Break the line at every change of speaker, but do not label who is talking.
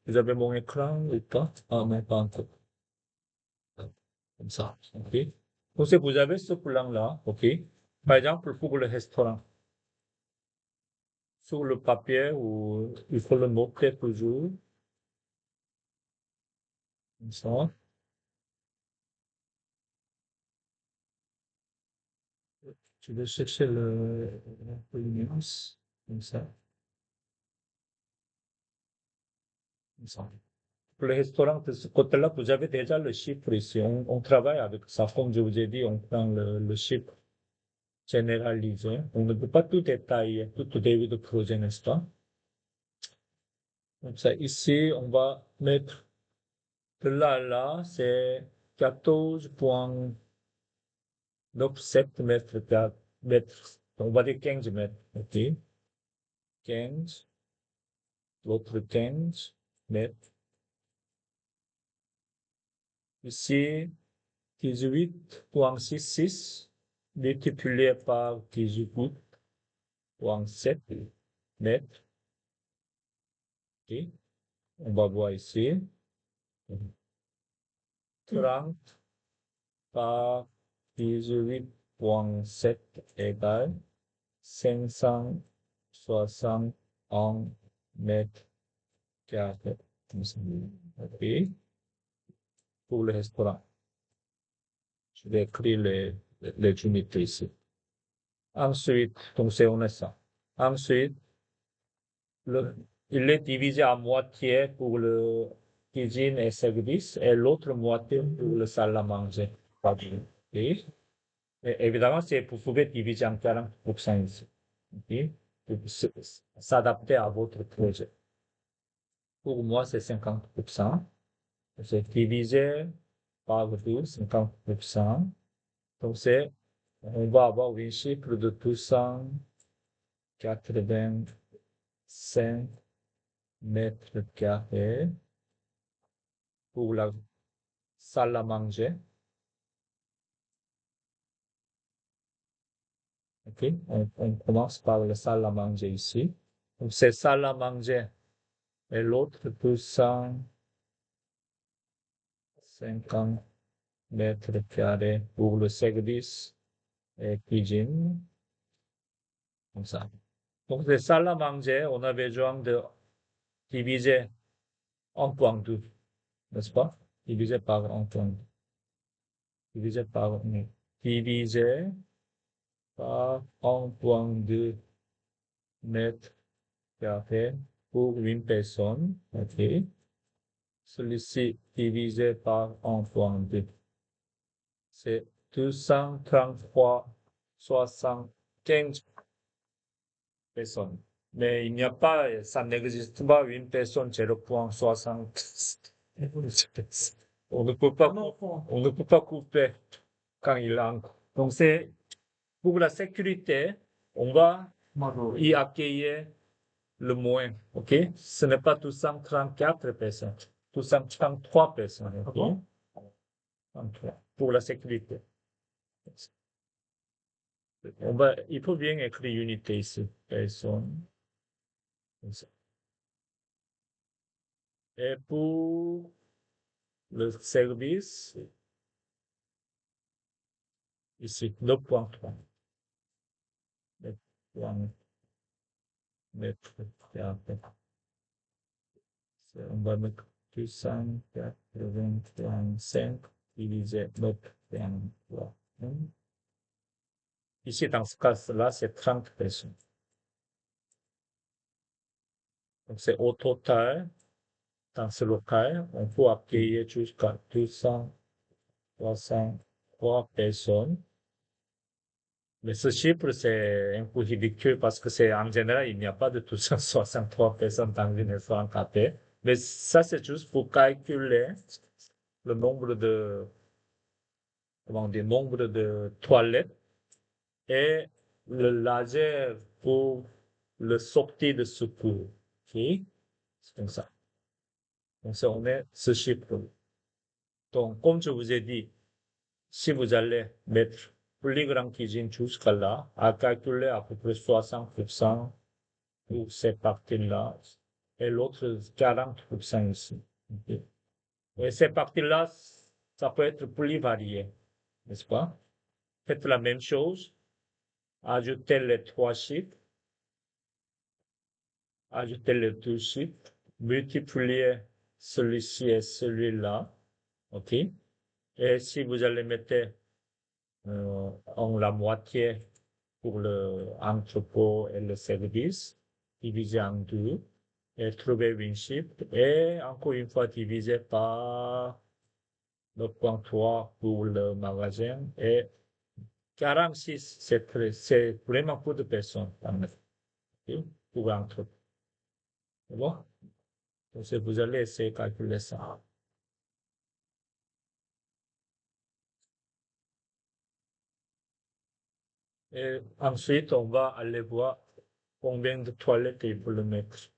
Vous avez mon écran ou pas? Ah, non, pas encore. Comme ça, ok. Donc, vous avez ce plan-là, ok. Par exemple, pour le restaurant, sur le papier, ou il faut le noter toujours, comme ça. Je vais chercher le nuance, comme ça, comme ça. Pour le restaurant, de ce côté-là, vous avez déjà le chiffre ici. On travaille avec ça. Comme je vous ai dit, on prend le chiffre généralisé. On ne peut pas tout détailler, tout au début de projet, n'est-ce pas? Comme ça, ici, on va mettre de là à là, c'est 14,97 mètres par mètre. On va dire 15 mètres. OK? 15, l'autre 15 mètres. Ici, 18,66 multiplié par 18,7 mètres. OK? On va voir ici. 30 par 18,7 égale 561 mètres carrés. OK. Pour le restaurant. Je vais écrire les unités ici. Ensuite, donc on a ça. Ensuite, il est divisé à moitié pour le cuisine et service et l'autre moitié pour le salle à manger. OK. Et évidemment, vous pouvez diviser en 40% ici. OK. Pour s'adapter à votre projet. Pour moi, c'est 50%. C'est divisé par 2, 50%. Donc, on va avoir un chiffre de 285 mètres carrés pour la salle à manger. OK? On commence par la salle à manger ici. Donc, c'est salle à manger. Et l'autre, 250 mètres carrés pour le service et cuisine. Comme ça. Donc, les salles à manger, on a besoin de diviser 1,2, n'est-ce pas? Divisé par 1,2. Divisé par 1. Divisé par 1,2 mètres carrés pour une personne. OK. Celui-ci divisé par 1,2. C'est 233,75 personnes. Mais il n'y a pas, ça n'existe pas une personne 0,60. On ne peut pas, on ne peut pas couper quand il entre. Donc c'est pour la sécurité, on va y accueillir le moins. OK? Ce n'est pas 234 personnes, 233 personnes. OK? Pour la sécurité. Il faut bien écrire unité ici. Personne. Et pour le service, ici, 9,3 mètres carrés. On va mettre 285 divisé 9,3. Ici, dans ce cas-là, c'est 30 personnes. Donc, c'est au total, dans ce local, on peut accueillir jusqu'à 263 personnes. Mais ce chiffre, c'est un peu ridicule parce que en général, il n'y a pas de 263 personnes dans une restaurant café. Mais ça, c'est juste pour calculer le nombre nombre de toilettes et le laser pour le sortie de secours. OK? C'est comme ça. Donc, on met ce chiffre. Donc, comme je vous ai dit, si vous allez mettre plus grande cuisine jusqu'à là, à calculer à peu près 60% pour ces parties-là, et l'autre 40% ici. Ok. Et ces parties-là, ça peut être plus varié, n'est-ce pas? Faites la même chose, ajoutez les trois chiffres, ajoutez les deux chiffres, multipliez celui-ci et celui-là, ok? Et si vous allez mettre en la moitié pour l'entrepôt et le service, divisé en deux, et trouver une chiffre, et encore une fois divisé par le point 3 pour le magasin, et 46, c'est vraiment peu de personnes, en effet, ok, pour l'entrepôt. C'est bon? Donc, vous allez essayer de calculer ça. Et ensuite, on va aller voir combien de toilettes il faut le mettre.